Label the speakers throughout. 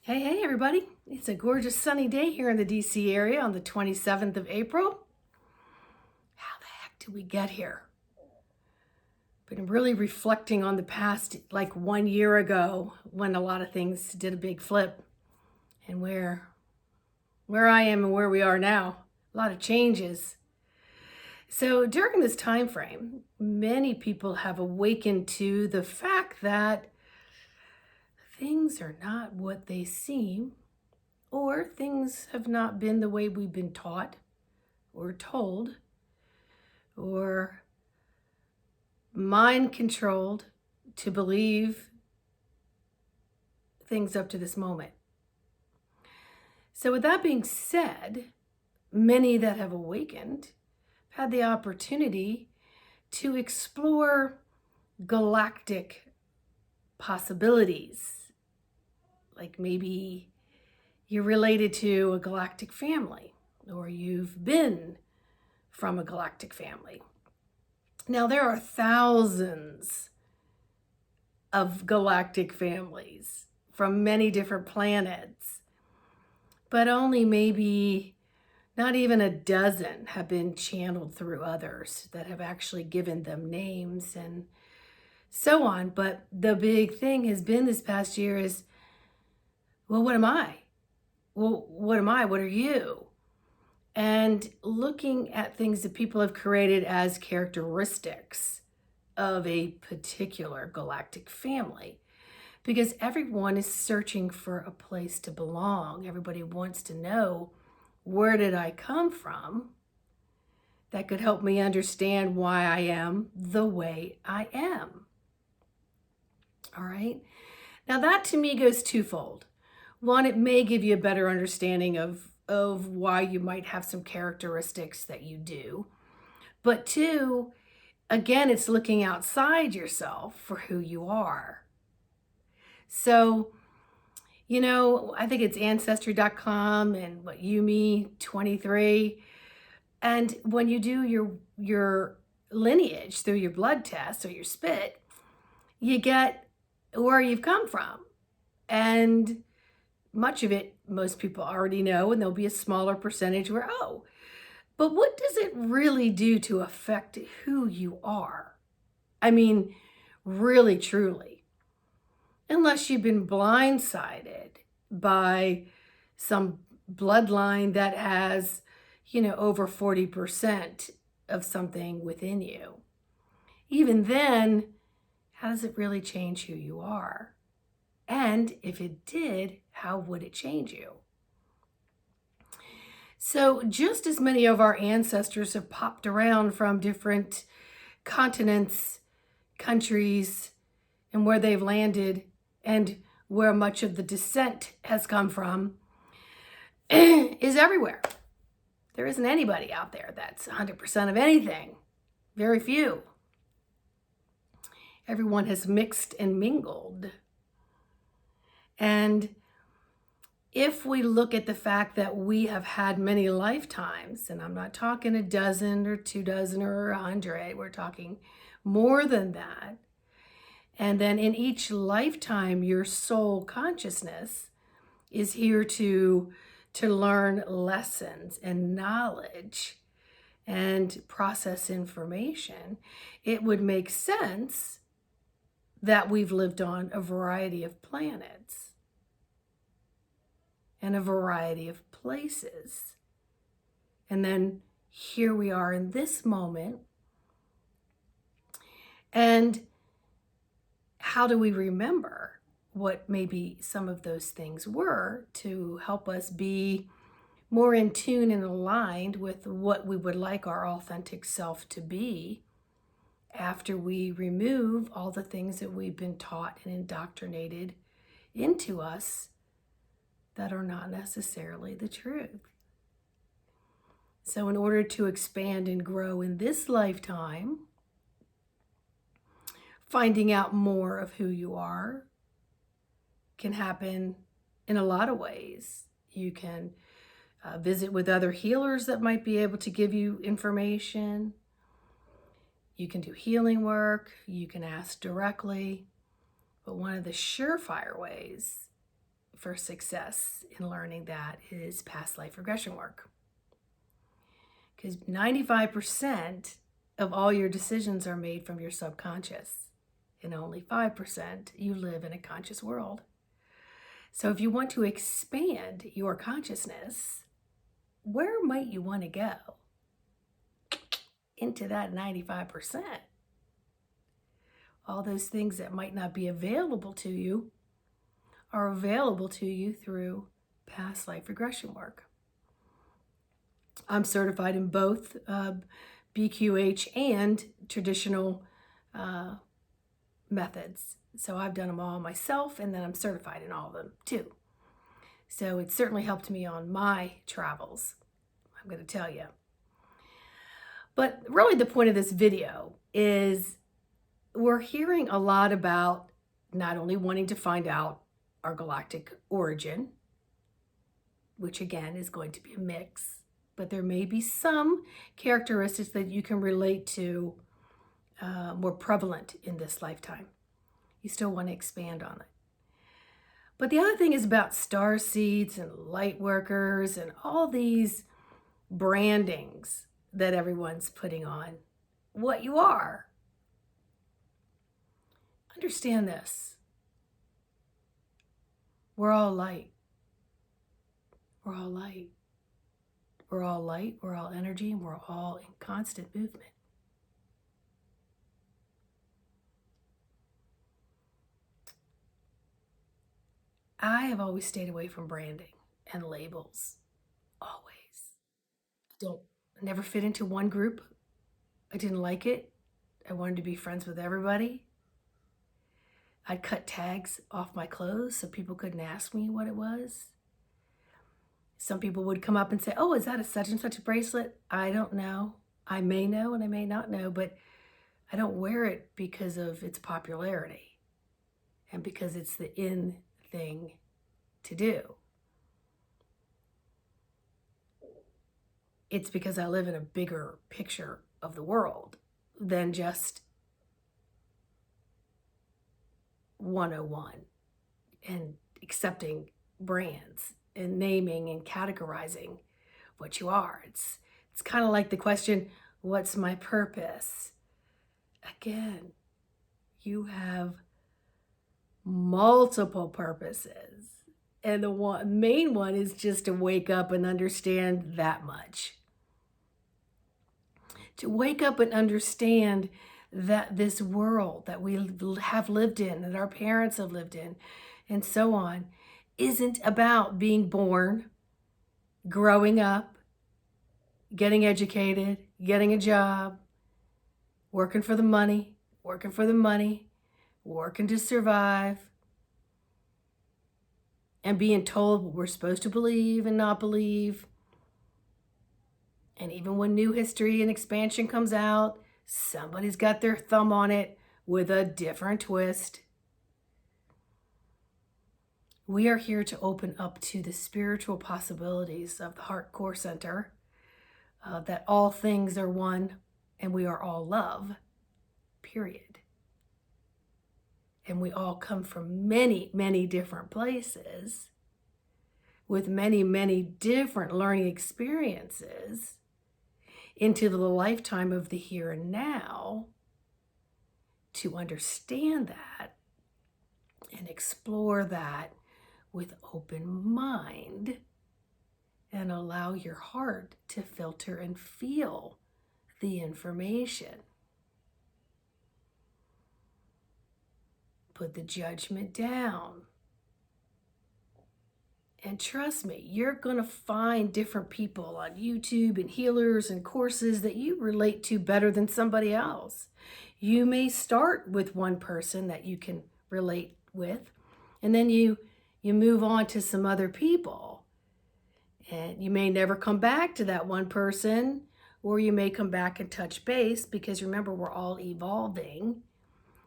Speaker 1: Hey, everybody. It's a gorgeous sunny day here in the DC area on the 27th of April. How the heck did we get here? Been really reflecting on the past, like 1 year ago, when a lot of things did a big flip, and where I am and where we are now. A lot of changes. So during this time frame, many people have awakened to the fact that things are not what they seem, or things have not been the way we've been taught or told or mind controlled to believe things up to this moment. So, with that being said, many that have awakened have had the opportunity to explore galactic possibilities. Like maybe you're related to a galactic family, or you've been from a galactic family. Now, there are thousands of galactic families from many different planets, but only maybe not even a dozen have been channeled through others that have actually given them names and so on. But the big thing has been this past year is, well, what am I? Well, what am I? What are you? And looking at things that people have created as characteristics of a particular galactic family, because everyone is searching for a place to belong. Everybody wants to know, where did I come from? That could help me understand why I am the way I am. All right. Now that to me goes twofold. One, it may give you a better understanding of why you might have some characteristics that you do. But two, again, it's looking outside yourself for who you are. So, I think it's ancestry.com and what Yumi23. And when you do your lineage through your blood test or your spit, you get where you've come from. And much of it, most people already know, and there'll be a smaller percentage where, but what does it really do to affect who you are? I mean, really, truly. Unless you've been blindsided by some bloodline that has, over 40% of something within you. Even then, how does it really change who you are? And if it did, how would it change you? So just as many of our ancestors have popped around from different continents, countries, and where they've landed and where much of the descent has come from is everywhere. There isn't anybody out there that's 100% of anything. Very few. Everyone has mixed and mingled. And if we look at the fact that we have had many lifetimes, and I'm not talking a dozen or 2 dozen or 100, we're talking more than that. And then in each lifetime, your soul consciousness is here to learn lessons and knowledge and process information. It would make sense that we've lived on a variety of planets and a variety of places. And then here we are in this moment. And how do we remember what maybe some of those things were to help us be more in tune and aligned with what we would like our authentic self to be after we remove all the things that we've been taught and indoctrinated into us that are not necessarily the truth. So in order to expand and grow in this lifetime, finding out more of who you are can happen in a lot of ways. You can visit with other healers that might be able to give you information. You can do healing work. You can ask directly. But one of the surefire ways for success in learning that is past life regression work. Because 95% of all your decisions are made from your subconscious, and only 5% you live in a conscious world. So if you want to expand your consciousness, where might you want to go? Into that 95%. All those things that might not be available to you are available to you through past life regression work. I'm certified in both BQH and traditional methods. So I've done them all myself, and then I'm certified in all of them too. So it certainly helped me on my travels, I'm going to tell you. But really the point of this video is we're hearing a lot about not only wanting to find out our galactic origin, which again is going to be a mix, but there may be some characteristics that you can relate to more prevalent in this lifetime. You still want to expand on it. But the other thing is about star seeds and light workers and all these brandings that everyone's putting on what you are. Understand this. We're all light. We're all light. We're all light, we're all energy, and we're all in constant movement. I have always stayed away from branding and labels. Always. Never fit into one group. I didn't like it. I wanted to be friends with everybody. I'd cut tags off my clothes so people couldn't ask me what it was. Some people would come up and say, oh, is that a such and such bracelet? I don't know. I may know and I may not know, but I don't wear it because of its popularity and because it's the in thing to do. It's because I live in a bigger picture of the world than just 101 and accepting brands and naming and categorizing what you are. It's kind of like the question, what's my purpose? Again, you have multiple purposes. And the main one is just to wake up and understand that much. To wake up and understand that this world that we have lived in, that our parents have lived in, and so on, isn't about being born, growing up, getting educated, getting a job, working for the money, working to survive, and being told what we're supposed to believe and not believe. And even when new history and expansion comes out, somebody's got their thumb on it with a different twist. We are here to open up to the spiritual possibilities of the Heart Core Center, that all things are one and we are all love, period. And we all come from many, many different places with many, many different learning experiences into the lifetime of the here and now to understand that and explore that with open mind and allow your heart to filter and feel the information. Put the judgment down. And trust me, you're going to find different people on YouTube and healers and courses that you relate to better than somebody else. You may start with one person that you can relate with, and then you move on to some other people. And you may never come back to that one person, or you may come back and touch base, because remember, we're all evolving.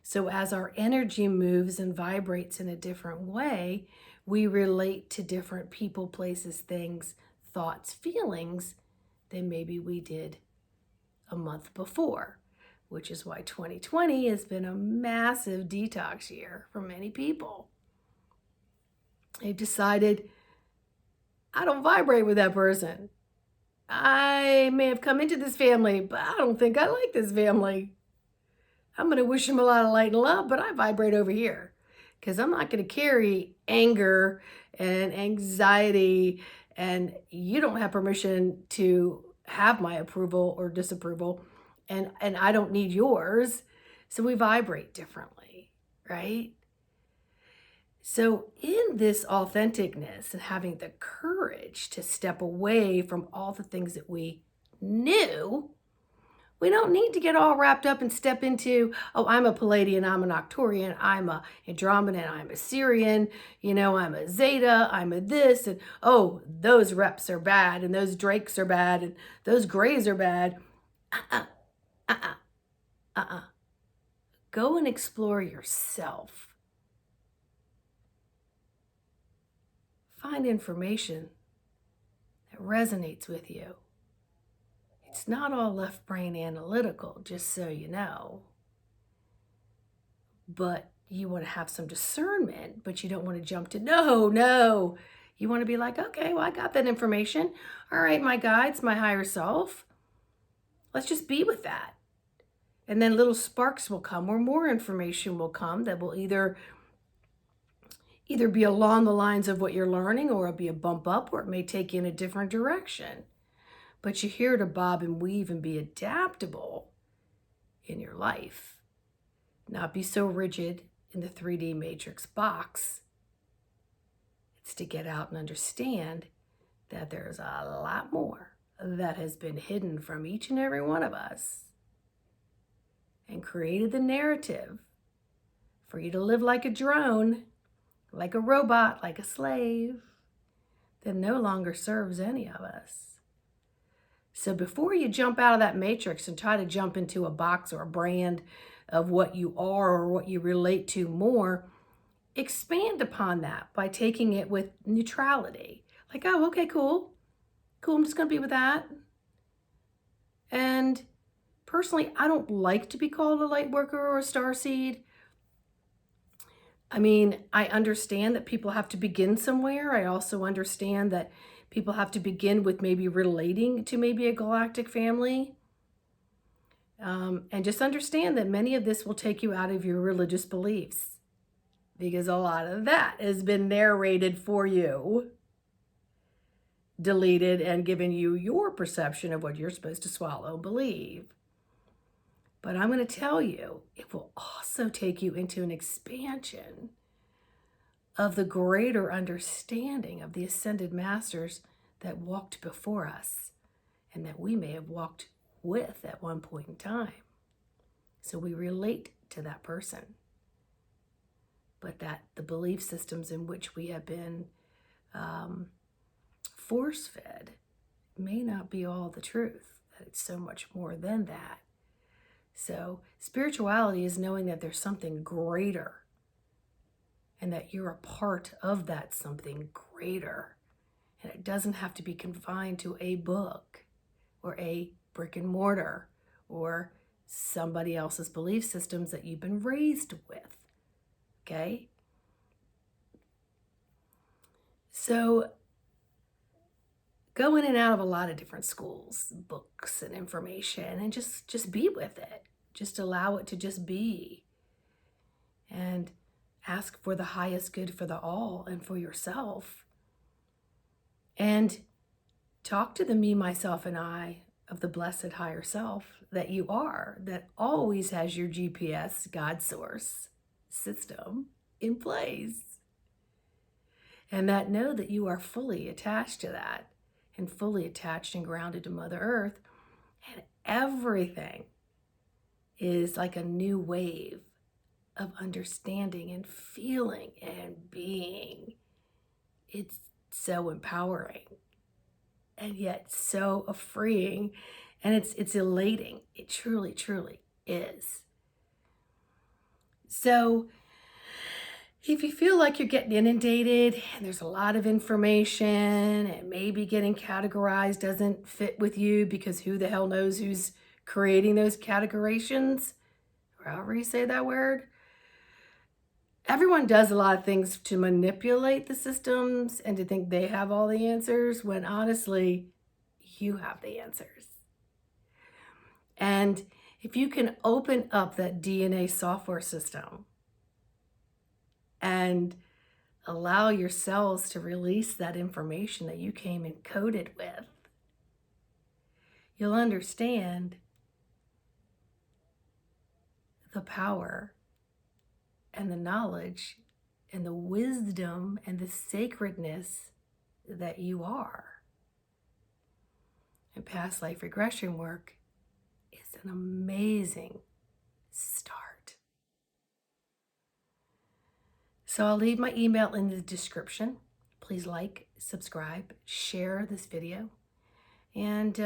Speaker 1: So as our energy moves and vibrates in a different way, we relate to different people, places, things, thoughts, feelings than maybe we did a month before, which is why 2020 has been a massive detox year for many people. They've decided, I don't vibrate with that person. I may have come into this family, but I don't think I like this family. I'm going to wish them a lot of light and love, but I vibrate over here because I'm not going to carry anger and anxiety, and you don't have permission to have my approval or disapproval, and I don't need yours. So we vibrate differently, right? So in this authenticness and having the courage to step away from all the things that we knew, we don't need to get all wrapped up and step into, oh, I'm a Palladian, I'm an Octorian, I'm a Andromedan, I'm a Syrian, I'm a Zeta, I'm a this, and oh, those reps are bad, and those Drakes are bad, and those Grays are bad. Go and explore yourself. Find information that resonates with you. It's not all left brain analytical, just so you know. But you want to have some discernment, but you don't want to jump to no. You want to be like, okay, well, I got that information. All right, my guides, my higher self. Let's just be with that. And then little sparks will come, or more information will come that will either be along the lines of what you're learning, or it'll be a bump up, or it may take you in a different direction. But you're here to bob and weave and be adaptable in your life. Not be so rigid in the 3D matrix box. It's to get out and understand that there's a lot more that has been hidden from each and every one of us, and created the narrative for you to live like a drone, like a robot, like a slave, that no longer serves any of us. So before you jump out of that matrix and try to jump into a box or a brand of what you are or what you relate to more, expand upon that by taking it with neutrality. Like, oh, okay, cool, I'm just going to be with that. And personally, I don't like to be called a light worker or a starseed. I mean, I understand that people have to begin somewhere. I also understand that people have to begin with maybe relating to maybe a galactic family. And just understand that many of this will take you out of your religious beliefs, because a lot of that has been narrated for you, deleted, and given you your perception of what you're supposed to swallow and believe. But I'm going to tell you, it will also take you into an expansion of the greater understanding of the ascended masters that walked before us and that we may have walked with at one point in time. So we relate to that person. But that the belief systems in which we have been force-fed may not be all the truth, that it's so much more than that. So spirituality is knowing that there's something greater and that you're a part of that something greater. And it doesn't have to be confined to a book or a brick and mortar or somebody else's belief systems that you've been raised with. Okay? So go in and out of a lot of different schools, books, and information, and just be with it. Just allow it to just be. And ask for the highest good for the all and for yourself. And talk to the me, myself, and I of the blessed higher self that you are, that always has your GPS, God source system in place. And that know that you are fully attached to that and fully attached and grounded to Mother Earth. And everything is like a new wave of understanding and feeling and being. It's so empowering and yet so freeing, and it's elating. It truly, truly is. So if you feel like you're getting inundated and there's a lot of information and maybe getting categorized doesn't fit with you, because who the hell knows who's creating those categorizations, or however you say that word, everyone does a lot of things to manipulate the systems and to think they have all the answers when honestly, you have the answers. And if you can open up that DNA software system and allow your cells to release that information that you came encoded with, you'll understand the power and the knowledge and the wisdom and the sacredness that you are. And past life regression work is an amazing start. So I'll leave my email in the description. Please like, subscribe, share this video. And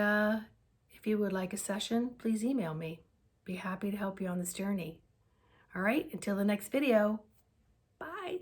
Speaker 1: if you would like a session, please email me. Be happy to help you on this journey. All right, until the next video, bye.